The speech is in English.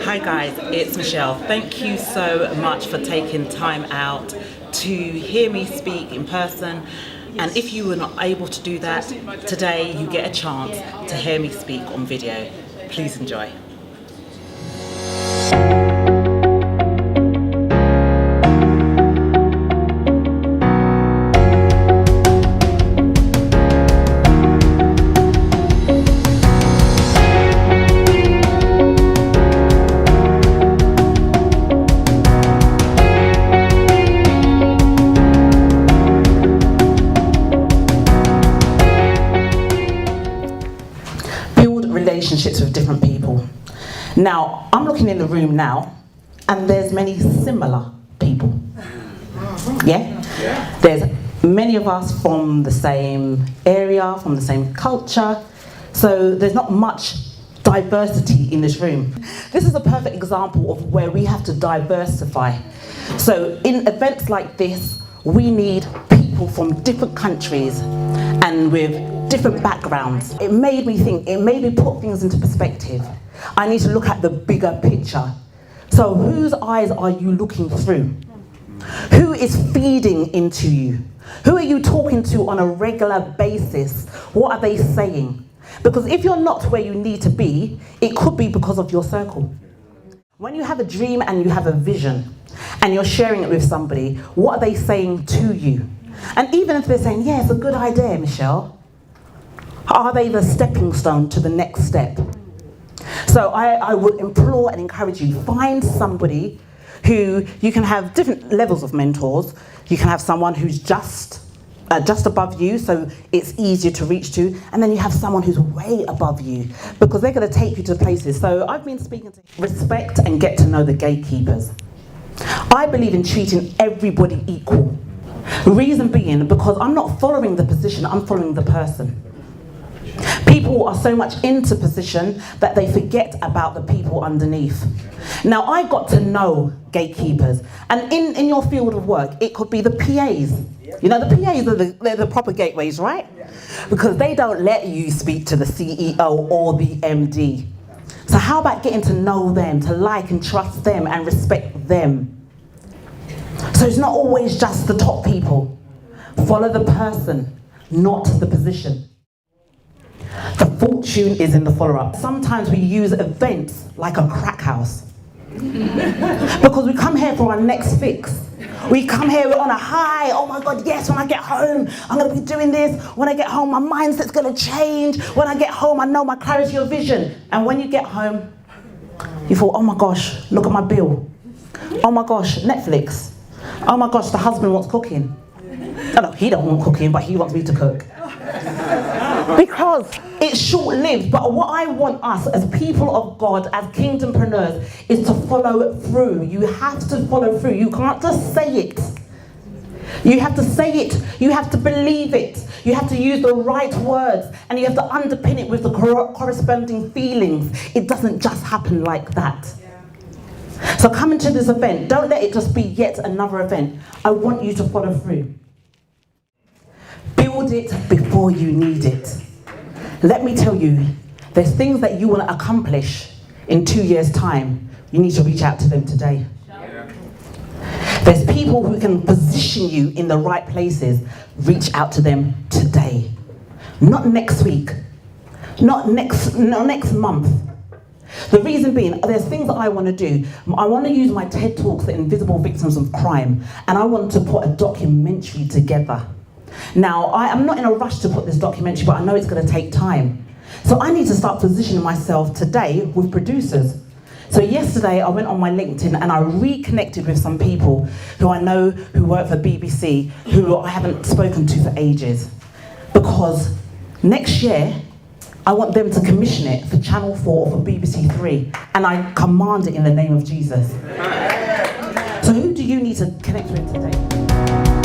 Hi guys, it's Michelle. Thank you so much for taking time out to hear me speak in person. And if you were not able to do that, today you get a chance to hear me speak on video. Please enjoy. Relationships with different people. Now, I'm looking in the room now, and there's many similar people. Yeah? There's many of us from the same area, from the same culture, so there's not much diversity in this room. This is a perfect example of where we have to diversify. So in events like this, we need people from different countries and with different backgrounds. It made me think, it made me put things into perspective. I need to look at the bigger picture. So whose eyes are you looking through? Who is feeding into you? Who are you talking to on a regular basis? What are they saying? Because if you're not where you need to be, it could be because of your circle. When you have a dream and you have a vision and you're sharing it with somebody, what are they saying to you? And even if they're saying, yeah, it's a good idea, Michelle, are they the stepping stone to the next step? So I would implore and encourage you, find somebody who you can have different levels of mentors. You can have someone who's just above you, so it's easier to reach to, and then you have someone who's way above you, because they're going to take you to places. So I've been speaking to respect and get to know the gatekeepers. I believe in treating everybody equal. Reason being, because I'm not following the position, I'm following the person. People are so much into position that they forget about the people underneath. Now, I got to know gatekeepers, and in your field of work, it could be the PAs. You know, the PAs are they're the proper gateways, right? Because they don't let you speak to the CEO or the MD. So how about getting to know them, to like and trust them and respect them? So it's not always just the top people. Follow the person, not the position. The fortune is in the follow-up. Sometimes we use events like a crack house. Because we come here for our next fix. We come here, we're on a high. Oh my God, yes, when I get home, I'm going to be doing this. When I get home, my mindset's going to change. When I get home, I know my clarity of vision. And when you get home, you thought, oh my gosh, look at my bill. Oh my gosh, Netflix. Oh my gosh, the husband wants cooking. Oh no, he don't want cooking, but he wants me to cook. Because it's short-lived, but what I want us as people of God, as kingdompreneurs, is to follow through. You have to follow through. You can't just say it. You have to say it. You have to believe it. You have to use the right words, and you have to underpin it with the corresponding feelings. It doesn't just happen like that. So coming to this event, don't let it just be yet another event. I want you to follow through. Build it before you need it. Let me tell you, there's things that you want to accomplish in 2 years' time. You need to reach out to them today. There's people who can position you in the right places. Reach out to them today. Not next week. Not next month. The reason being, there's things that I want to do. I want to use my TED Talks, the Invisible Victims of Crime, and I want to put a documentary together. Now, I am not in a rush to put this documentary, but I know it's going to take time. So I need to start positioning myself today with producers. So yesterday I went on my LinkedIn and I reconnected with some people who I know who work for BBC, who I haven't spoken to for ages. Because next year, I want them to commission it for Channel 4 or for BBC 3. And I command it in the name of Jesus. So who do you need to connect with today?